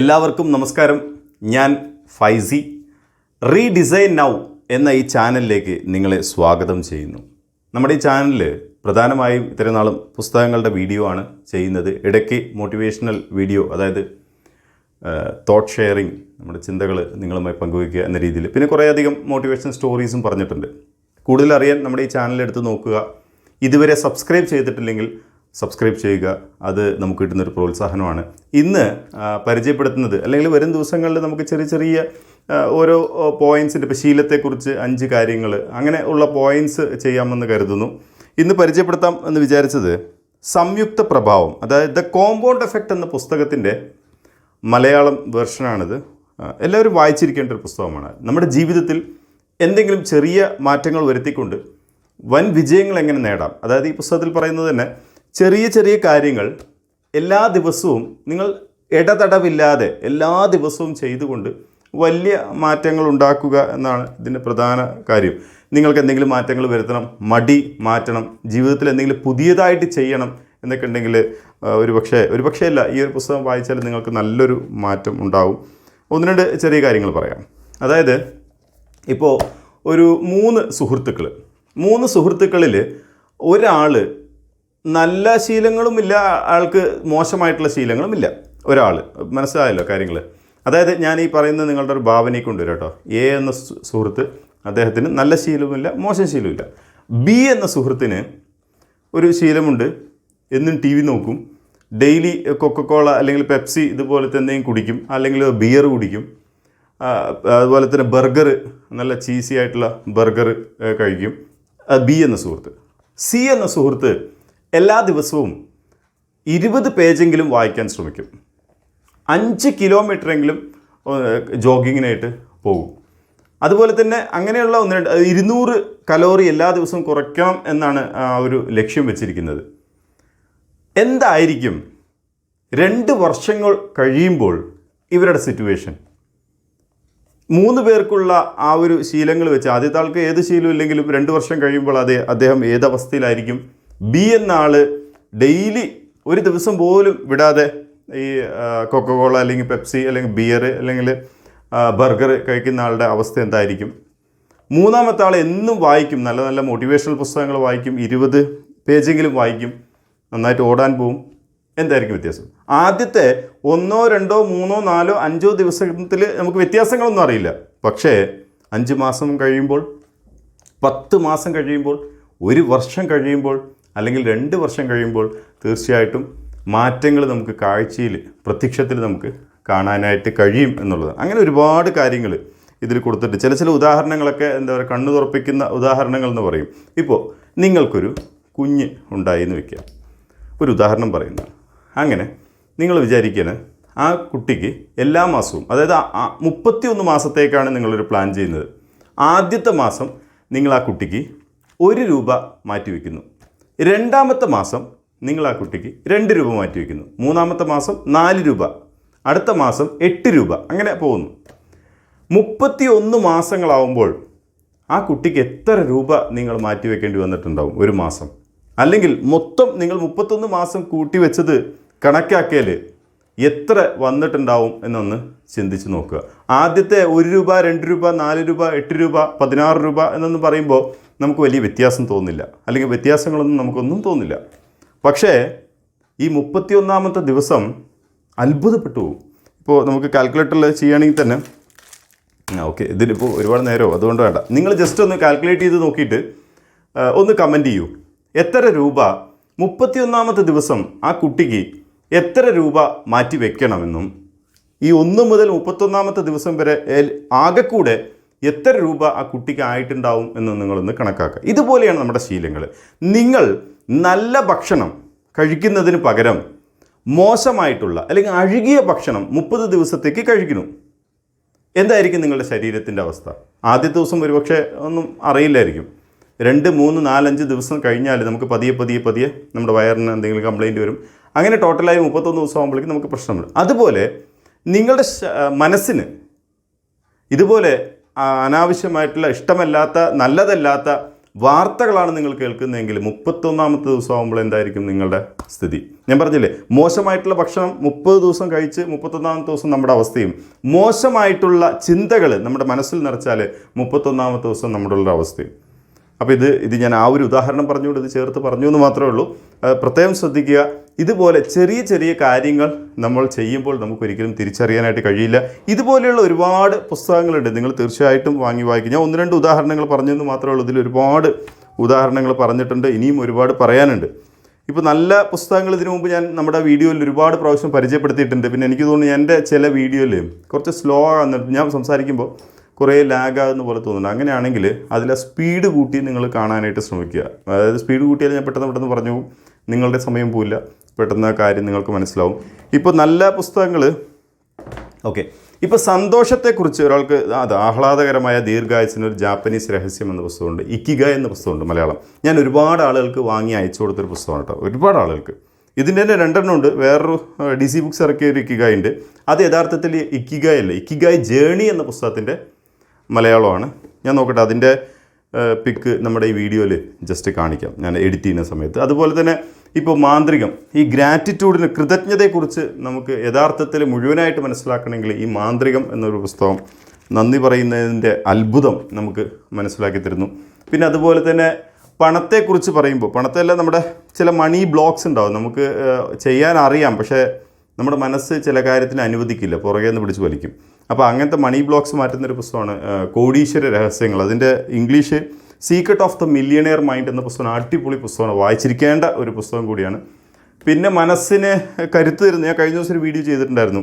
എല്ലാവർക്കും നമസ്കാരം. ഞാൻ ഫൈസി. റീഡിസൈൻ നൗ എന്ന ഈ ചാനലിലേക്ക് നിങ്ങളെ സ്വാഗതം ചെയ്യുന്നു. നമ്മുടെ ഈ ചാനലിൽ പ്രധാനമായും ഇത്രയും നാളും പുസ്തകങ്ങളുടെ വീഡിയോ ആണ് ചെയ്യുന്നത്. ഇടയ്ക്ക് മോട്ടിവേഷണൽ വീഡിയോ, അതായത് തോട്ട് ഷെയറിങ്, നമ്മുടെ ചിന്തകൾ നിങ്ങളുമായി പങ്കുവയ്ക്കുക എന്ന രീതിയിൽ, പിന്നെ കുറേയധികം മോട്ടിവേഷൻ സ്റ്റോറീസും പറഞ്ഞിട്ടുണ്ട്. കൂടുതൽ അറിയാൻ നമ്മുടെ ഈ ചാനൽ എടുത്ത് നോക്കുക. ഇതുവരെ സബ്സ്ക്രൈബ് ചെയ്തിട്ടില്ലെങ്കിൽ സബ്സ്ക്രൈബ് ചെയ്യുക. അത് നമുക്ക് കിട്ടുന്നൊരു പ്രോത്സാഹനമാണ്. ഇന്ന് പരിചയപ്പെടുത്തുന്നത്, അല്ലെങ്കിൽ വരും ദിവസങ്ങളിൽ നമുക്ക് ചെറിയ ചെറിയ ഓരോ പോയിൻറ്റ്സിൻ്റെ, ഇപ്പോൾ ശീലത്തെക്കുറിച്ച് 5 കാര്യങ്ങൾ, അങ്ങനെ ഉള്ള പോയിൻറ്റ്സ് ചെയ്യാമെന്ന് കരുതുന്നു. ഇന്ന് പരിചയപ്പെടുത്താം എന്ന് വിചാരിച്ചത് സംയുക്ത പ്രഭാവം, അതായത് ദ കോമ്പൗണ്ട് എഫക്റ്റ് എന്ന പുസ്തകത്തിൻ്റെ മലയാളം വേർഷനാണിത്. എല്ലാവരും വായിച്ചിരിക്കേണ്ട ഒരു പുസ്തകമാണ്. നമ്മുടെ ജീവിതത്തിൽ എന്തെങ്കിലും ചെറിയ മാറ്റങ്ങൾ വരുത്തിക്കൊണ്ട് വൻ വിജയങ്ങൾ എങ്ങനെ നേടാം. അതായത് ഈ പുസ്തകത്തിൽ പറയുന്നത് തന്നെ ചെറിയ ചെറിയ കാര്യങ്ങൾ എല്ലാ ദിവസവും നിങ്ങൾ ഇടതടവില്ലാതെ എല്ലാ ദിവസവും ചെയ്തുകൊണ്ട് വലിയ മാറ്റങ്ങൾ ഉണ്ടാക്കുക എന്നാണ് ഇതിൻ്റെ പ്രധാന കാര്യം. നിങ്ങൾക്ക് എന്തെങ്കിലും മാറ്റങ്ങൾ വരുത്തണം, മടി മാറ്റണം, ജീവിതത്തിൽ എന്തെങ്കിലും പുതിയതായിട്ട് ചെയ്യണം എന്നൊക്കെ ഉണ്ടെങ്കിൽ ഒരു പക്ഷേ അല്ല, ഈ ഒരു പുസ്തകം വായിച്ചാൽ നിങ്ങൾക്ക് നല്ലൊരു മാറ്റം ഉണ്ടാവും. 1-2 ചെറിയ കാര്യങ്ങൾ പറയാം. അതായത് ഇപ്പോൾ ഒരു 3 സുഹൃത്തുക്കളിൽ ഒരാൾ നല്ല ശീലങ്ങളുമില്ല, ആൾക്ക് മോശമായിട്ടുള്ള ശീലങ്ങളുമില്ല. ഒരാൾ, മനസ്സിലായല്ലോ കാര്യങ്ങൾ. അതായത് ഞാൻ ഈ പറയുന്നത് നിങ്ങളുടെ ഒരു ഭാവനയെ കൊണ്ടുവരും കേട്ടോ. എ എന്ന സുഹൃത്ത്, അദ്ദേഹത്തിന് നല്ല ശീലവുമില്ല, മോശം ശീലവുമില്ല. ബി എന്ന സുഹൃത്തിന് ഒരു ശീലമുണ്ട്, എന്നും TV നോക്കും, ഡെയിലി കൊക്കക്കോള അല്ലെങ്കിൽ പെപ്സി ഇതുപോലത്തെ എന്തെങ്കിലും കുടിക്കും, അല്ലെങ്കിൽ ബിയർ കുടിക്കും. അതുപോലെ തന്നെ ബർഗർ, നല്ല ചീസി ആയിട്ടുള്ള ബർഗർ കഴിക്കും. ബി എന്ന സുഹൃത്ത്. സി എന്ന സുഹൃത്ത് എല്ലാ ദിവസവും 20 പേജെങ്കിലും വായിക്കാൻ ശ്രമിക്കും. 5 കിലോമീറ്ററെങ്കിലും ജോഗിങ്ങിനായിട്ട് പോകും. അതുപോലെ തന്നെ അങ്ങനെയുള്ള 200 കലോറി എല്ലാ ദിവസവും കുറയ്ക്കണം എന്നാണ് ഒരു ലക്ഷ്യം വെച്ചിരിക്കുന്നത്. എന്തായിരിക്കും 2 വർഷങ്ങൾ കഴിയുമ്പോൾ ഇവരുടെ സിറ്റുവേഷൻ? 3 പേർക്കുള്ള ആ ഒരു ശീലങ്ങൾ വെച്ച് ആദ്യത്തെ ആൾക്ക് ഏത് ശീലവും ഇല്ലെങ്കിലും 2 വർഷം കഴിയുമ്പോൾ അദ്ദേഹം ഏതവസ്ഥയിലായിരിക്കും? ബി എന്ന ആൾ ഡെയിലി ഒരു ദിവസം പോലും വിടാതെ ഈ കൊക്കക്കോള അല്ലെങ്കിൽ പെപ്സി അല്ലെങ്കിൽ ബിയർ അല്ലെങ്കിൽ ബർഗർ കഴിക്കുന്ന ആളുടെ അവസ്ഥ എന്തായിരിക്കും? 3-ാമത്തെ ആൾ എന്നും വായിക്കും, നല്ല നല്ല മോട്ടിവേഷണൽ പുസ്തകങ്ങൾ വായിക്കും, 20 പേജെങ്കിലും വായിക്കും, നന്നായിട്ട് ഓടാൻ പോവും. എന്തായിരിക്കും വ്യത്യാസം? ആദ്യത്തെ 1, 2, 3, 4, 5 ദിവസത്തിൽ നമുക്ക് വ്യത്യാസങ്ങളൊന്നും അറിയില്ല. പക്ഷേ 5 മാസം കഴിയുമ്പോൾ, 10 മാസം കഴിയുമ്പോൾ, 1 വർഷം കഴിയുമ്പോൾ, അല്ലെങ്കിൽ 2 വർഷം കഴിയുമ്പോൾ തീർച്ചയായിട്ടും മാറ്റങ്ങൾ നമുക്ക് കാഴ്ചയിൽ, പ്രത്യക്ഷത്തിൽ നമുക്ക് കാണാനായിട്ട് കഴിയും എന്നുള്ളത്. അങ്ങനെ ഒരുപാട് കാര്യങ്ങൾ ഇതിൽ കൊടുത്തിട്ട് ചില ഉദാഹരണങ്ങളൊക്കെ എന്താ പറയുക, കണ്ണു തുറപ്പിക്കുന്ന ഉദാഹരണങ്ങൾ എന്ന് പറയും. ഇപ്പോൾ നിങ്ങൾക്കൊരു കുഞ്ഞ് ഉണ്ടായി എന്ന് വയ്ക്കുക, ഒരു ഉദാഹരണം പറയുന്നത്. അങ്ങനെ നിങ്ങൾ വിചാരിക്കുന്നത് ആ കുട്ടിക്ക് എല്ലാ മാസവും, അതായത് 31 മാസത്തേക്കാണ് നിങ്ങളൊരു പ്ലാൻ ചെയ്യുന്നത്. ആദ്യത്തെ മാസം നിങ്ങൾ ആ കുട്ടിക്ക് 1 രൂപ മാറ്റിവെക്കുന്നു. 2-ാമത്തെ മാസം നിങ്ങൾ ആ കുട്ടിക്ക് 2 രൂപ മാറ്റിവെക്കുന്നു. 3-ാമത്തെ മാസം 4 രൂപ, അടുത്ത മാസം 8 രൂപ, അങ്ങനെ പോകുന്നു. 31 മാസങ്ങളാവുമ്പോൾ ആ കുട്ടിക്ക് എത്ര രൂപ നിങ്ങൾ മാറ്റിവെക്കേണ്ടി വന്നിട്ടുണ്ടാവും ഒരു മാസം? അല്ലെങ്കിൽ മൊത്തം നിങ്ങൾ 31 മാസം കൂട്ടി വെച്ചത് കണക്കാക്കിയാൽ എത്ര വന്നിട്ടുണ്ടാവും എന്നൊന്ന് ചിന്തിച്ച് നോക്കുക. ആദ്യത്തെ 1 രൂപ, 2 രൂപ, 4 രൂപ, 8 രൂപ, 16 രൂപ എന്നൊന്ന് പറയുമ്പോൾ നമുക്ക് വലിയ വ്യത്യാസം തോന്നില്ല, അല്ലെങ്കിൽ വ്യത്യാസങ്ങളൊന്നും നമുക്കൊന്നും തോന്നില്ല. പക്ഷേ ഈ 31-ാമത്തെ ദിവസം അത്ഭുതപ്പെട്ടു പോകും. ഇപ്പോൾ നമുക്ക് കാൽക്കുലേറ്ററിൽ ചെയ്യുകയാണെങ്കിൽ തന്നെ, ഓക്കെ ഇതിലിപ്പോൾ ഒരുപാട് നേരമോ അതുകൊണ്ട് വേണ്ട, നിങ്ങൾ ജസ്റ്റ് ഒന്ന് കാൽക്കുലേറ്റ് ചെയ്ത് നോക്കിയിട്ട് ഒന്ന് കമൻറ്റ് ചെയ്യൂ. എത്ര രൂപ 31-ാമത്തെ ദിവസം ആ കുട്ടിക്ക് എത്ര രൂപ മാറ്റി വെക്കണമെന്നും, ഈ 1 മുതൽ 31-ാമത്തെ ദിവസം വരെ ആകെക്കൂടെ എത്ര രൂപ ആ കുട്ടിക്ക് ആയിട്ടുണ്ടാവും എന്ന് നിങ്ങളൊന്ന് കണക്കാക്കുക. ഇതുപോലെയാണ് നമ്മുടെ ശീലങ്ങൾ. നിങ്ങൾ നല്ല ഭക്ഷണം കഴിക്കുന്നതിന് പകരം മോശമായിട്ടുള്ള അല്ലെങ്കിൽ അഴുകിയ ഭക്ഷണം 30 ദിവസത്തേക്ക് കഴിക്കുന്നു. എന്തായിരിക്കും നിങ്ങളുടെ ശരീരത്തിൻ്റെ അവസ്ഥ? ആദ്യത്തെ ദിവസം ഒരുപക്ഷെ ഒന്നും അറിയില്ലായിരിക്കും. 2, 3, 4, 5 ദിവസം കഴിഞ്ഞാൽ നമുക്ക് പതിയെ നമ്മുടെ വയറിന് എന്തെങ്കിലും കംപ്ലയിൻറ്റ് വരും. അങ്ങനെ ടോട്ടലായി 31 ദിവസം ആകുമ്പോഴേക്കും നമുക്ക് പ്രശ്നമുണ്ട്. അതുപോലെ നിങ്ങളുടെ മനസ്സിന് ഇതുപോലെ അനാവശ്യമായിട്ടുള്ള, ഇഷ്ടമല്ലാത്ത, നല്ലതല്ലാത്ത വാർത്തകളാണ് നിങ്ങൾ കേൾക്കുന്നതെങ്കിൽ 31ാമത്തെ ദിവസം ആകുമ്പോൾ എന്തായിരിക്കും നിങ്ങളുടെ സ്ഥിതി? ഞാൻ പറഞ്ഞില്ലേ, മോശമായിട്ടുള്ള ഭക്ഷണം 30 ദിവസം കഴിച്ച് 31ാമത്തെ ദിവസം നമ്മുടെ അവസ്ഥയും, മോശമായിട്ടുള്ള ചിന്തകൾ നമ്മുടെ മനസ്സിൽ നിറച്ചാൽ 31ാമത്തെ ദിവസം നമ്മുടെ ഉള്ള അവസ്ഥയും. അപ്പോൾ ഇത് ഞാൻ ആ ഒരു ഉദാഹരണം പറഞ്ഞുകൊണ്ട് ഇത് ചേർത്ത് പറഞ്ഞു എന്ന് മാത്രമേ ഉള്ളൂ. പ്രത്യേകം ശ്രദ്ധിക്കുക, ഇതുപോലെ ചെറിയ ചെറിയ കാര്യങ്ങൾ നമ്മൾ ചെയ്യുമ്പോൾ നമുക്കൊരിക്കലും തിരിച്ചറിയാനായിട്ട് കഴിയില്ല. ഇതുപോലെയുള്ള ഒരുപാട് പുസ്തകങ്ങളുണ്ട്, നിങ്ങൾ തീർച്ചയായിട്ടും വാങ്ങി വായിക്കും. ഞാൻ 1-2 ഉദാഹരണങ്ങൾ പറഞ്ഞെന്ന് മാത്രമേ ഉള്ളൂ. ഇതിൽ ഒരുപാട് ഉദാഹരണങ്ങൾ പറഞ്ഞിട്ടുണ്ട്, ഇനിയും ഒരുപാട് പറയാനുണ്ട്. ഇപ്പോൾ നല്ല പുസ്തകങ്ങൾ ഇതിനു മുമ്പ് ഞാൻ നമ്മുടെ വീഡിയോയിൽ ഒരുപാട് പ്രാവശ്യം പരിചയപ്പെടുത്തിയിട്ടുണ്ട്. പിന്നെ എനിക്ക് തോന്നുന്നു എൻ്റെ ചില വീഡിയോയിൽ കുറച്ച് സ്ലോ ആകുന്നുണ്ട്, ഞാൻ സംസാരിക്കുമ്പോൾ കുറേ ലാഗാകുന്ന പോലെ തോന്നുന്നുണ്ട്. അങ്ങനെയാണെങ്കിൽ അതിലെ സ്പീഡ് കൂട്ടി നിങ്ങൾ കാണാനായിട്ട് ശ്രമിക്കുക. അതായത് സ്പീഡ് കൂട്ടിയാൽ ഞാൻ പെട്ടെന്ന് പറഞ്ഞു പോകും, നിങ്ങളുടെ സമയം പോവില്ല, പെട്ടെന്ന് ആ കാര്യം നിങ്ങൾക്ക് മനസ്സിലാവും. ഇപ്പോൾ നല്ല പുസ്തകങ്ങൾ ഓക്കെ. ഇപ്പോൾ സന്തോഷത്തെക്കുറിച്ച് ഒരാൾക്ക് ആഹ്ലാദകരമായ ദീർഘായുസിനൊരു ജാപ്പനീസ് രഹസ്യം എന്ന പുസ്തകമുണ്ട്. ഇക്കിഗായ് എന്ന പുസ്തകമുണ്ട് മലയാളം. ഞാൻ ഒരുപാട് ആളുകൾക്ക് വാങ്ങി അയച്ചു കൊടുത്തൊരു പുസ്തകമാണ് കേട്ടോ, ഒരുപാട് ആളുകൾക്ക്. ഇതിൻ്റെ തന്നെ 2 ഉണ്ട്. വേറൊരു DC ബുക്സ് ഇറക്കിയ ഒരു ഇക്കിഗായ് ഉണ്ട്. അത് യഥാർത്ഥത്തിൽ ഇക്കിഗായ് അല്ല, ഇക്കിഗായ് ജേണി എന്ന പുസ്തകത്തിൻ്റെ മലയാളമാണ്. ഞാൻ നോക്കട്ടെ, അതിൻ്റെ പിക്ക് നമ്മുടെ ഈ വീഡിയോയിൽ ജസ്റ്റ് കാണിക്കാം ഞാൻ എഡിറ്റ് ചെയ്യുന്ന സമയത്ത്. അതുപോലെ തന്നെ ഇപ്പോൾ മാന്ത്രികം, ഈ ഗ്രാറ്റിറ്റ്യൂഡിന്, കൃതജ്ഞതയെക്കുറിച്ച് നമുക്ക് യഥാർത്ഥത്തിൽ മുഴുവനായിട്ട് മനസ്സിലാക്കണമെങ്കിൽ ഈ മാന്ത്രികം എന്നൊരു പുസ്തകം നന്ദി പറയുന്നതിൻ്റെ അത്ഭുതം നമുക്ക് മനസ്സിലാക്കി തരുന്നു. പിന്നെ അതുപോലെ തന്നെ പണത്തെക്കുറിച്ച് പറയുമ്പോൾ, പണത്തെല്ലാം നമ്മുടെ ചില മണി ബ്ലോക്സ് ഉണ്ടാവും, നമുക്ക് ചെയ്യാൻ അറിയാം, പക്ഷേ നമ്മുടെ മനസ്സ് ചില കാര്യത്തിന് അനുവദിക്കില്ല, പുറകെ നിന്ന് പിടിച്ച് വലിക്കും. അപ്പോൾ അങ്ങനത്തെ മണി ബ്ലോക്സ് മാറ്റുന്നൊരു പുസ്തകമാണ് കോടീശ്വര രഹസ്യങ്ങൾ. അതിൻ്റെ English secret of the millionaire mind എന്ന പുസ്തകം അടിപൊളി പുസ്തകമാണ്, വായിച്ചിരിക്കേണ്ട ഒരു പുസ്തകം കൂടിയാണ്. പിന്നെ മനസ്സിന് കരുത്ത് തരുന്ന, ഞാൻ കഴിഞ്ഞ ദിവസം ഒരു വീഡിയോ ചെയ്തിട്ടുണ്ടായിരുന്നു,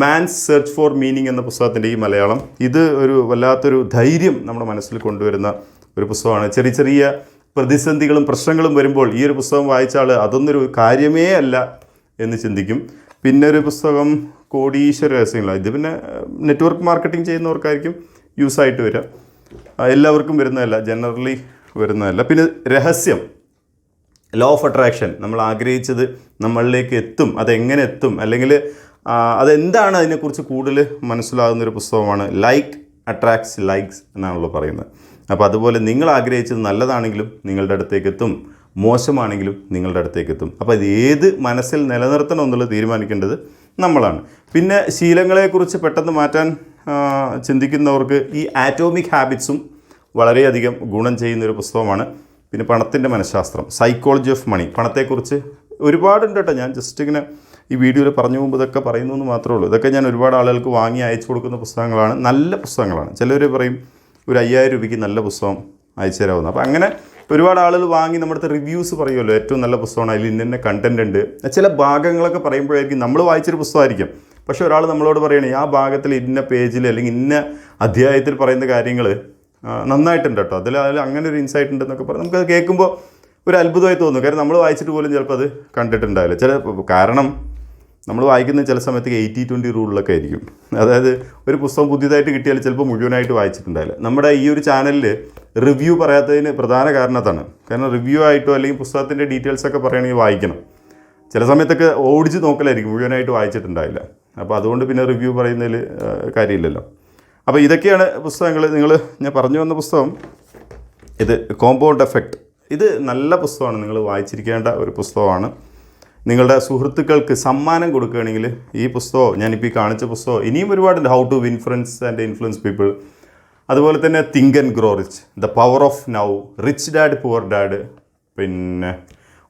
മാൻസ് സെർച്ച് ഫോർ മീനിങ് എന്ന പുസ്തകത്തിൻ്റെ ഈ മലയാളം. ഇത് ഒരു വല്ലാത്തൊരു ധൈര്യം നമ്മുടെ മനസ്സിൽ കൊണ്ടുവരുന്ന ഒരു പുസ്തകമാണ്. ചെറിയ ചെറിയ പ്രതിസന്ധികളും പ്രശ്നങ്ങളും വരുമ്പോൾ ഈ ഒരു പുസ്തകം വായിച്ചാൽ അതൊന്നൊരു കാര്യമേ അല്ല എന്ന് ചിന്തിക്കും. പിന്നെ ഒരു പുസ്തകം കോടീശ്വര രഹസ്യങ്ങളാണ്. ഇത് പിന്നെ നെറ്റ്വർക്ക് മാർക്കറ്റിംഗ് ചെയ്യുന്നവർക്കായിരിക്കും യൂസായിട്ട് വരിക, എല്ലാവർക്കും വരുന്നതല്ല, ജനറലി വരുന്നതല്ല. പിന്നെ രഹസ്യം, ലോ ഓഫ് അട്രാക്ഷൻ, നമ്മൾ ആഗ്രഹിച്ചത് നമ്മളിലേക്ക് എത്തും, അതെങ്ങനെ എത്തും, അല്ലെങ്കിൽ അതെന്താണ്, അതിനെക്കുറിച്ച് കൂടുതൽ മനസ്സിലാകുന്നൊരു പുസ്തകമാണ്. ലൈക്ക് അട്രാക്ട്സ് ലൈക്സ് എന്നാണല്ലോ പറയുന്നത്. അപ്പോൾ അതുപോലെ നിങ്ങൾ ആഗ്രഹിച്ചത് നല്ലതാണെങ്കിലും നിങ്ങളുടെ അടുത്തേക്ക് എത്തും, മോശമാണെങ്കിലും നിങ്ങളുടെ അടുത്തേക്ക് എത്തും. അപ്പോൾ ഇത് ഏത് മനസ്സിൽ നിലനിർത്തണം എന്നുള്ളത് തീരുമാനിക്കേണ്ടത് നമ്മളാണ്. പിന്നെ ശീലങ്ങളെക്കുറിച്ച് പെട്ടെന്ന് മാറ്റാൻ ചിന്തിക്കുന്നവർക്ക് ഈ ആറ്റോമിക് ഹാബിറ്റ്സും വളരെയധികം ഗുണം ചെയ്യുന്നൊരു പുസ്തകമാണ്. പിന്നെ പണത്തിൻ്റെ മനഃശാസ്ത്രം, സൈക്കോളജി ഓഫ് മണി, പണത്തെക്കുറിച്ച് ഒരുപാടുണ്ട് കേട്ടോ. ഞാൻ ജസ്റ്റ് ഇങ്ങനെ ഈ വീഡിയോയിൽ പറഞ്ഞു പോകുമ്പോൾ ഇതൊക്കെ പറയുന്നു എന്ന് മാത്രമേ ഉള്ളൂ. ഇതൊക്കെ ഞാൻ ഒരുപാട് ആളുകൾക്ക് വാങ്ങി അയച്ചു കൊടുക്കുന്ന പുസ്തകങ്ങളാണ്, നല്ല പുസ്തകങ്ങളാണ്. ചിലർ പറയും ഒരു 5000 രൂപയ്ക്ക് നല്ല പുസ്തകം അയച്ചു തരാവുന്നത്. അപ്പോൾ അങ്ങനെ ഒരുപാട് ആളുകൾ വാങ്ങി നമ്മുടെ അടുത്ത് റിവ്യൂസ് പറയുമല്ലോ, ഏറ്റവും നല്ല പുസ്തകമാണ്, അതിൽ ഇന്ന കണ്ടൻറ് ഉണ്ട്. ചില ഭാഗങ്ങളൊക്കെ പറയുമ്പോഴായിരിക്കും നമ്മൾ വായിച്ചൊരു പുസ്തകമായിരിക്കും, പക്ഷേ ഒരാൾ നമ്മളോട് പറയണേ ആ ഭാഗത്തിൽ ഇന്ന പേജിൽ അല്ലെങ്കിൽ ഇന്ന അധ്യായത്തിൽ പറയുന്ന കാര്യങ്ങൾ നന്നായിട്ടുണ്ട് കേട്ടോ, അതിൽ അങ്ങനെ ഒരു ഇൻസൈറ്റ് ഉണ്ടെന്നൊക്കെ പറഞ്ഞ് നമുക്കത് കേൾക്കുമ്പോൾ ഒരു അത്ഭുതമായി തോന്നും. കാരണം നമ്മൾ വായിച്ചിട്ട് പോലും ചിലപ്പോൾ അത് കണ്ടിട്ടുണ്ടാവില്ല. കാരണം നമ്മൾ വായിക്കുന്ന ചില സമയത്ത് 80-20 റൂളിലൊക്കെ ആയിരിക്കും. അതായത് ഒരു പുസ്തകം പുതിയതായിട്ട് കിട്ടിയാൽ ചിലപ്പോൾ മുഴുവനായിട്ട് വായിച്ചിട്ടുണ്ടാവില്ല. നമ്മുടെ ഈ ഒരു ചാനലിൽ റിവ്യൂ പറയാത്തതിന് പ്രധാന കാരണത്താണ്. കാരണം റിവ്യൂ ആയിട്ടോ അല്ലെങ്കിൽ പുസ്തകത്തിൻ്റെ ഡീറ്റെയിൽസൊക്കെ പറയുകയാണെങ്കിൽ വായിക്കണം. ചില സമയത്തൊക്കെ ഓടിച്ച് നോക്കലായിരിക്കും, മുഴുവനായിട്ട് വായിച്ചിട്ടുണ്ടാവില്ല. അപ്പോൾ അതുകൊണ്ട് പിന്നെ റിവ്യൂ പറയുന്നതിൽ കാര്യമില്ലല്ലോ. അപ്പോൾ ഇതൊക്കെയാണ് പുസ്തകങ്ങൾ. ഞാൻ പറഞ്ഞു വന്ന പുസ്തകം ഇത് കോമ്പൗണ്ട് എഫക്റ്റ്. ഇത് നല്ല പുസ്തകമാണ്, നിങ്ങൾ വായിച്ചിരിക്കേണ്ട ഒരു പുസ്തകമാണ്. നിങ്ങളുടെ സുഹൃത്തുക്കൾക്ക് സമ്മാനം കൊടുക്കുകയാണെങ്കിൽ ഈ പുസ്തകം, ഞാനിപ്പോൾ ഈ കാണിച്ച പുസ്തകം, ഇനിയും ഒരുപാടുണ്ട്. How to win friends and influence people, അതുപോലെ തന്നെ think and grow rich, the power of now, rich dad poor dad, പിന്നെ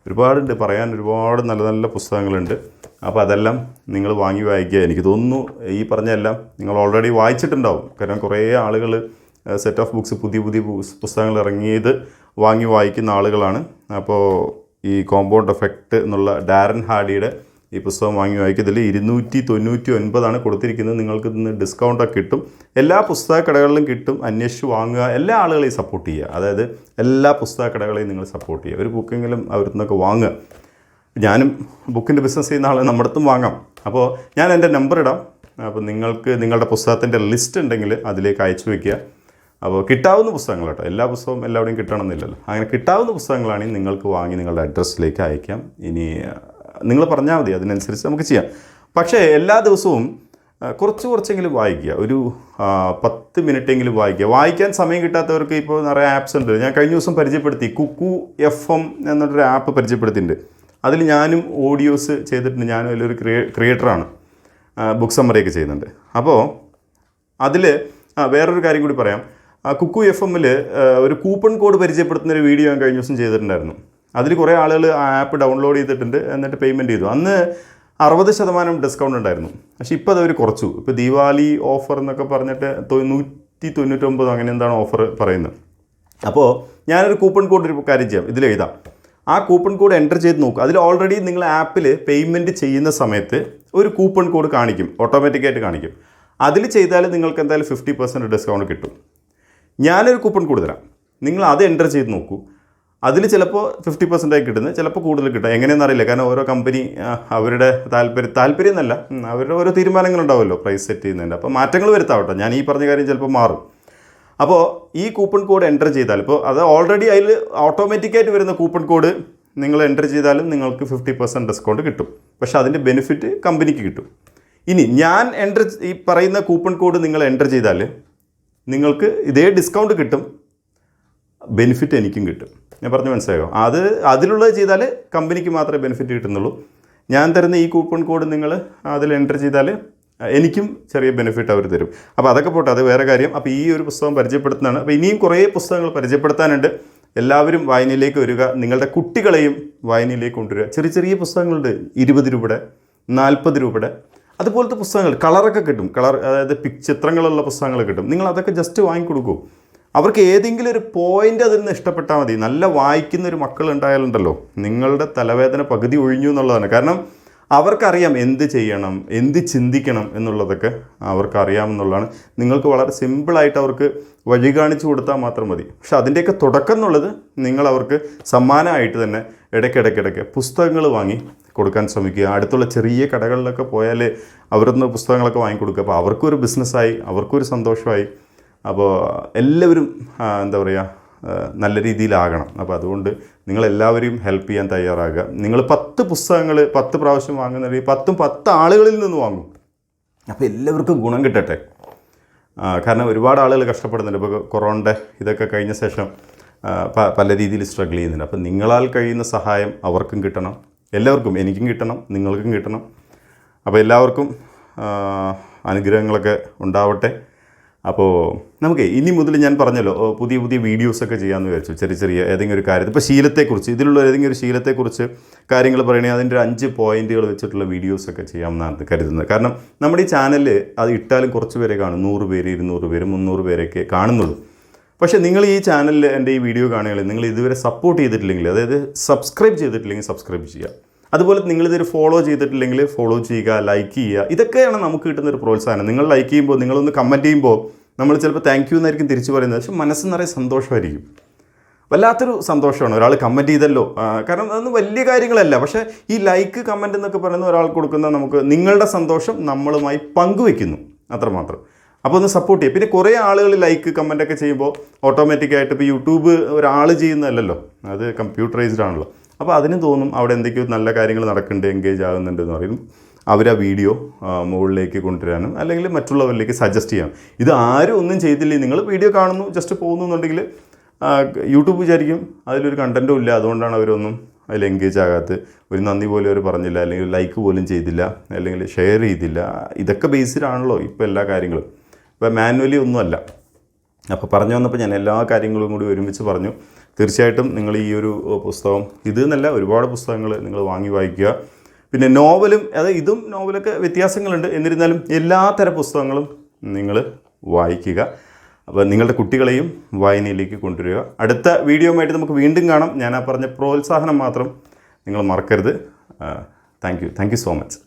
ഒരുപാടുണ്ട് പറയാൻ, ഒരുപാട് നല്ല നല്ല പുസ്തകങ്ങളുണ്ട്. അപ്പോൾ അതെല്ലാം നിങ്ങൾ വാങ്ങി വായിക്കുക. എനിക്ക് തോന്നുന്നു ഈ പറഞ്ഞെല്ലാം നിങ്ങൾ ഓൾറെഡി വായിച്ചിട്ടുണ്ടാവും. കാരണം കുറേ ആളുകൾ സെറ്റ് ഓഫ് ബുക്സ്, പുതിയ പുസ്തകങ്ങൾ ഇറങ്ങിയത് വാങ്ങി വായിക്കുന്ന ആളുകളാണ്. അപ്പോൾ ഈ കോമ്പൗണ്ട് എഫക്റ്റ് എന്നുള്ള ഡാരൻ ഹാഡിയുടെ ഈ പുസ്തകം വാങ്ങി വായിക്കുക. ഇതിൽ 299 കൊടുത്തിരിക്കുന്നത്. നിങ്ങൾക്ക് ഇന്ന് ഡിസ്കൗണ്ടൊക്കെ കിട്ടും, എല്ലാ പുസ്തക കടകളിലും കിട്ടും. അന്വേഷിച്ച് വാങ്ങുക, എല്ലാ ആളുകളെയും സപ്പോർട്ട് ചെയ്യുക. അതായത് എല്ലാ പുസ്തക കടകളെയും നിങ്ങൾ സപ്പോർട്ട് ചെയ്യുക, ഒരു ബുക്കെങ്കിലും അവരിൽ നിന്നൊക്കെ വാങ്ങുക. ഞാനും ബുക്കിൻ്റെ ബിസിനസ് ചെയ്യുന്ന ആൾ, നമ്മുടെ അടുത്തും വാങ്ങാം. അപ്പോൾ ഞാൻ എൻ്റെ നമ്പർ ഇടാം. അപ്പോൾ നിങ്ങൾക്ക് നിങ്ങളുടെ പുസ്തകത്തിൻ്റെ ലിസ്റ്റ് ഉണ്ടെങ്കിൽ അതിലേക്ക് അയച്ചു വയ്ക്കുക. അപ്പോൾ കിട്ടാവുന്ന പുസ്തകങ്ങൾ കേട്ടോ, എല്ലാ പുസ്തകവും എല്ലാവരുടെയും കിട്ടണമെന്നില്ലല്ലോ. അങ്ങനെ കിട്ടാവുന്ന പുസ്തകങ്ങളാണെങ്കിൽ നിങ്ങൾക്ക് വാങ്ങി നിങ്ങളുടെ അഡ്രസ്സിലേക്ക് അയക്കാം. ഇനി നിങ്ങൾ പറഞ്ഞാൽ മതി, അതിനനുസരിച്ച് നമുക്ക് ചെയ്യാം. പക്ഷേ എല്ലാ ദിവസവും കുറച്ചെങ്കിലും വായിക്കുക. ഒരു 10 മിനിറ്റെങ്കിലും വായിക്കുക. വായിക്കാൻ സമയം കിട്ടാത്തവർക്ക് ഇപ്പോൾ നിറയെ ആപ്സ് ഉണ്ട്. ഞാൻ കഴിഞ്ഞ ദിവസം പരിചയപ്പെടുത്തി കുക്കു FM എന്നൊരു ആപ്പ് പരിചയപ്പെടുത്തിയിട്ടുണ്ട്. അതിൽ ഞാനും ഓഡിയോസ് ചെയ്തിട്ടുണ്ട്. ഞാനും അതിലൊരു ക്രിയേറ്ററാണ്, ബുക്ക് സമ്മറിയൊക്കെ ചെയ്യുന്നുണ്ട്. അപ്പോൾ അതിൽ വേറൊരു കാര്യം കൂടി പറയാം. കുക്കു FM ഒരു കൂപ്പൺ കോഡ് പരിചയപ്പെടുത്തുന്നൊരു വീഡിയോ ഞാൻ കഴിഞ്ഞ ദിവസം ചെയ്തിട്ടുണ്ടായിരുന്നു. അതിൽ കുറേ ആളുകൾ ആ ആപ്പ് ഡൗൺലോഡ് ചെയ്തിട്ടുണ്ട്, എന്നിട്ട് പേയ്മെൻറ്റ് ചെയ്തു. അന്ന് 60% ഡിസ്കൗണ്ട് ഉണ്ടായിരുന്നു. പക്ഷേ ഇപ്പോൾ അതവർ കുറച്ചു. ഇപ്പോൾ ദീപാവലി ഓഫർ എന്നൊക്കെ പറഞ്ഞിട്ട് 199 അങ്ങനെ എന്താണ് ഓഫർ പറയുന്നത്. അപ്പോൾ ഞാനൊരു കൂപ്പൺ കോഡ് ഒരു കാര്യം ചെയ്യാം, ഇതിൽ എഴുതാം. ആ കൂപ്പൺ കോഡ് എൻ്റർ ചെയ്ത് നോക്കുക. അതിൽ ഓൾറെഡി നിങ്ങൾ ആപ്പിൽ പേയ്മെൻറ്റ് ചെയ്യുന്ന സമയത്ത് ഒരു കൂപ്പൺ കോഡ് കാണിക്കും, ഓട്ടോമാറ്റിക്കായിട്ട് കാണിക്കും. അതിൽ ചെയ്താൽ നിങ്ങൾക്ക് എന്തായാലും 50% ഡിസ്കൗണ്ട് കിട്ടും. ഞാനൊരു കൂപ്പൺ കോഡ് തരാം, നിങ്ങൾ അത് എൻ്റർ ചെയ്ത് നോക്കൂ. അതിൽ ചിലപ്പോൾ 50% കിട്ടുന്നത്, ചിലപ്പോൾ കൂടുതൽ കിട്ടും. എങ്ങനെയെന്ന് അറിയില്ല, കാരണം ഓരോ കമ്പനി അവരുടെ താല്പര്യം എന്നല്ല, അവരുടെ ഓരോ തീരുമാനങ്ങളുണ്ടാവുമല്ലോ പ്രൈസ് സെറ്റ് ചെയ്യുന്നതിൻ്റെ. അപ്പോൾ മാറ്റങ്ങൾ വരുത്താവട്ടെ, ഞാൻ ഈ പറഞ്ഞ കാര്യം ചിലപ്പോൾ മാറും. അപ്പോൾ ഈ കൂപ്പൺ കോഡ് എൻ്റർ ചെയ്താൽ, ഇപ്പോൾ അത് ഓൾറെഡി അതിൽ ഓട്ടോമാറ്റിക്കായിട്ട് വരുന്ന കൂപ്പൺ കോഡ് നിങ്ങൾ എൻ്റർ ചെയ്താലും നിങ്ങൾക്ക് 50% ഡിസ്കൗണ്ട് കിട്ടും. പക്ഷേ അതിൻ്റെ ബെനിഫിറ്റ് കമ്പനിക്ക് കിട്ടും. ഇനി ഞാൻ ഈ പറയുന്ന കൂപ്പൺ കോഡ് നിങ്ങൾ എൻ്റർ ചെയ്താൽ നിങ്ങൾക്ക് ഇതേ ഡിസ്കൗണ്ട് കിട്ടും, ബെനിഫിറ്റ് എനിക്കും കിട്ടും. ഞാൻ പറഞ്ഞു മനസ്സിലായോ? അതിലുള്ളത് ചെയ്താൽ കമ്പനിക്ക് മാത്രമേ ബെനിഫിറ്റ് കിട്ടുന്നുള്ളൂ. ഞാൻ തരുന്ന ഈ കൂപ്പൺ കോഡ് നിങ്ങൾ അതിൽ എൻ്റർ ചെയ്താൽ എനിക്കും ചെറിയ ബെനിഫിറ്റ് അവർ തരും. അപ്പോൾ അതൊക്കെ പോട്ടെ, അത് വേറെ കാര്യം. അപ്പോൾ ഈ ഒരു പുസ്തകം പരിചയപ്പെടുത്തുന്നതാണ്. അപ്പോൾ ഇനിയും കുറേ പുസ്തകങ്ങൾ പരിചയപ്പെടുത്താനുണ്ട്. എല്ലാവരും വായനയിലേക്ക് വരിക, നിങ്ങളുടെ കുട്ടികളെയും വായനയിലേക്ക് കൊണ്ടുവരിക. ചെറിയ പുസ്തകങ്ങളുണ്ട്, 20 രൂപയുടെ, 40 രൂപയുടെ, അതുപോലത്തെ പുസ്തകങ്ങൾ. കളറൊക്കെ കിട്ടും, അതായത് ചിത്രങ്ങളുള്ള പുസ്തകങ്ങൾ കിട്ടും. നിങ്ങൾ അതൊക്കെ ജസ്റ്റ് വാങ്ങിക്കൊടുക്കൂ. അവർക്ക് ഏതെങ്കിലും ഒരു പോയിൻ്റ് അതിൽ നിന്ന് ഇഷ്ടപ്പെട്ടാൽ മതി. നല്ല വായിക്കുന്നൊരു മക്കളുണ്ടായാലുണ്ടല്ലോ, നിങ്ങളുടെ തലവേദന പകുതി ഒഴിഞ്ഞു എന്നുള്ളതാണ്. കാരണം അവർക്കറിയാം എന്ത് ചെയ്യണം, എന്ത് ചിന്തിക്കണം എന്നുള്ളതൊക്കെ അവർക്കറിയാമെന്നുള്ളതാണ്. നിങ്ങൾക്ക് വളരെ സിമ്പിളായിട്ട് അവർക്ക് വഴി കാണിച്ചു കൊടുത്താൽ മാത്രം മതി. പക്ഷെ അതിൻ്റെയൊക്കെ തുടക്കം എന്നുള്ളത് നിങ്ങൾ അവർക്ക് സമ്മാനമായിട്ട് തന്നെ ഇടയ്ക്കിടയ്ക്ക് പുസ്തകങ്ങൾ വാങ്ങി കൊടുക്കാൻ ശ്രമിക്കുക. അടുത്തുള്ള ചെറിയ കടകളിലൊക്കെ പോയാൽ അവരൊന്ന് പുസ്തകങ്ങളൊക്കെ വാങ്ങിക്കൊടുക്കുക. അപ്പോൾ അവർക്കൊരു ബിസിനസ്സായി, അവർക്കൊരു സന്തോഷമായി. അപ്പോൾ എല്ലാവരും എന്താ പറയുക, നല്ല രീതിയിലാകണം. അപ്പോൾ അതുകൊണ്ട് നിങ്ങളെല്ലാവരെയും ഹെൽപ്പ് ചെയ്യാൻ തയ്യാറാകുക. നിങ്ങൾ 10 പുസ്തകങ്ങൾ 10 പ്രാവശ്യം വാങ്ങുന്നവർ 10 ആളുകളിൽ നിന്ന് വാങ്ങും. അപ്പോൾ എല്ലാവർക്കും ഗുണം കിട്ടട്ടെ. കാരണം ഒരുപാട് ആളുകൾ കഷ്ടപ്പെടുന്നുണ്ട്. ഇപ്പോൾ കൊറോണയുടെ ഇതൊക്കെ കഴിഞ്ഞ ശേഷം പല രീതിയിൽ സ്ട്രഗിൾ ചെയ്യുന്നുണ്ട്. അപ്പോൾ നിങ്ങളാൽ കഴിയുന്ന സഹായം അവർക്കും കിട്ടണം, എല്ലാവർക്കും, എനിക്കും കിട്ടണം, നിങ്ങൾക്കും കിട്ടണം. അപ്പോൾ എല്ലാവർക്കും അനുഗ്രഹങ്ങളൊക്കെ ഉണ്ടാവട്ടെ. അപ്പോൾ നമുക്ക് ഇനി മുതൽ ഞാൻ പറഞ്ഞല്ലോ, പുതിയ വീഡിയോസൊക്കെ ചെയ്യാമെന്ന് വിചാരിച്ചു. ചെറിയ ഏതെങ്കിലും ഒരു കാര്യത്തിൽ, ഇപ്പോൾ ശീലത്തെക്കുറിച്ച്, ഇതിലുള്ള ഏതെങ്കിലും ഒരു ശീലത്തെക്കുറിച്ച് കാര്യങ്ങൾ പറയണമെങ്കിൽ അതിൻ്റെ 5 പോയിൻറ്റുകൾ വെച്ചിട്ടുള്ള വീഡിയോസൊക്കെ ചെയ്യാമെന്നാണ് കരുതുന്നത്. കാരണം നമ്മുടെ ഈ ചാനലിൽ അത് ഇട്ടാലും കുറച്ച് പേരെ കാണും, 100 പേര്, 200 പേര്, 300 പേരൊക്കെ കാണുന്നുള്ളൂ. പക്ഷേ നിങ്ങൾ ഈ ചാനലിൽ എൻ്റെ ഈ വീഡിയോ കാണുകയാണെങ്കിൽ നിങ്ങൾ ഇതുവരെ സപ്പോർട്ട് ചെയ്തിട്ടില്ലെങ്കിൽ, അതായത് സബ്സ്ക്രൈബ് ചെയ്തിട്ടില്ലെങ്കിൽ സബ്സ്ക്രൈബ് ചെയ്യുക. അതുപോലെ നിങ്ങളിതൊരു ഫോളോ ചെയ്തിട്ടില്ലെങ്കിൽ ഫോളോ ചെയ്യുക, ലൈക്ക് ചെയ്യുക. ഇതൊക്കെയാണ് നമുക്ക് കിട്ടുന്നൊരു പ്രോത്സാഹനം. നിങ്ങൾ ലൈക്ക് ചെയ്യുമ്പോൾ, നിങ്ങളൊന്ന് കമൻറ്റ് ചെയ്യുമ്പോൾ നമ്മൾ ചിലപ്പോൾ താങ്ക് യു എന്നായിരിക്കും തിരിച്ചു പറയുന്നത്. പക്ഷെ മനസ്സ് നിറയെ സന്തോഷമായിരിക്കും, വല്ലാത്തൊരു സന്തോഷമാണ്. ഒരാൾ കമൻറ്റ് ചെയ്തല്ലോ, കാരണം അതൊന്നും വലിയ കാര്യങ്ങളല്ല. പക്ഷേ ഈ ലൈക്ക്, കമൻറ്റ് എന്നൊക്കെ പറയുന്ന ഒരാൾ കൊടുക്കുന്ന നമുക്ക് നിങ്ങളുടെ സന്തോഷം നമ്മളുമായി പങ്കുവെക്കുന്നു, അത്രമാത്രം. അപ്പോൾ ഒന്ന് സപ്പോർട്ട് ചെയ്യുക. പിന്നെ കുറേ ആളുകൾ ലൈക്ക്, കമൻറ്റൊക്കെ ചെയ്യുമ്പോൾ ഓട്ടോമാറ്റിക്കായിട്ട്, ഇപ്പോൾ യൂട്യൂബ് ഒരാൾ ചെയ്യുന്നതല്ലല്ലോ, അത് കമ്പ്യൂട്ടറൈസ്ഡ് ആണല്ലോ. അപ്പോൾ അതിന് തോന്നും അവിടെ എന്തൊക്കെയോ നല്ല കാര്യങ്ങൾ നടക്കുന്നുണ്ട്, എൻഗേജ് ആകുന്നുണ്ട് എന്ന് പറയും. അവർ ആ വീഡിയോ മുകളിലേക്ക് കൊണ്ടുവരാനും അല്ലെങ്കിൽ മറ്റുള്ളവരിലേക്ക് സജസ്റ്റ് ചെയ്യാം. ഇത് ആരും ഒന്നും ചെയ്തില്ലേ, നിങ്ങൾ വീഡിയോ കാണുന്നു, ജസ്റ്റ് പോകുന്നു എന്നുണ്ടെങ്കിൽ യൂട്യൂബ് വിചാരിക്കും അതിലൊരു കണ്ടൻറ്റും ഇല്ല, അതുകൊണ്ടാണ് അവരൊന്നും അതിൽ എൻഗേജ് ആകാത്തത്. ഒരു നന്ദി പോലും അവർ പറഞ്ഞില്ല, അല്ലെങ്കിൽ ലൈക്ക് പോലും ചെയ്തില്ല, അല്ലെങ്കിൽ ഷെയർ ചെയ്തില്ല. ഇതൊക്കെ ബേസിലാണല്ലോ ഇപ്പോൾ എല്ലാ കാര്യങ്ങളും. ഇപ്പോൾ മാനുവലി ഒന്നുമല്ല. അപ്പോൾ പറഞ്ഞു വന്നപ്പോൾ ഞാൻ എല്ലാ കാര്യങ്ങളും കൂടി ഒരുമിച്ച് പറഞ്ഞു. തീർച്ചയായിട്ടും നിങ്ങൾ ഈ ഒരു പുസ്തകം, ഇത് എന്നല്ല ഒരുപാട് പുസ്തകങ്ങൾ നിങ്ങൾ വാങ്ങി വായിക്കുക. പിന്നെ നോവലും, ഇതും നോവലൊക്കെ വ്യത്യാസങ്ങളുണ്ട്, എന്നിരുന്നാലും എല്ലാ തരം പുസ്തകങ്ങളും നിങ്ങൾ വായിക്കുക. അപ്പോൾ നിങ്ങളുടെ കുട്ടികളെയും വായനയിലേക്ക് കൊണ്ടുവരിക. അടുത്ത വീഡിയോയുമായിട്ട് നമുക്ക് വീണ്ടും കാണാം. ഞാൻ ആ പറഞ്ഞ പ്രോത്സാഹനം മാത്രം നിങ്ങൾ മറക്കരുത്. Thank you so much.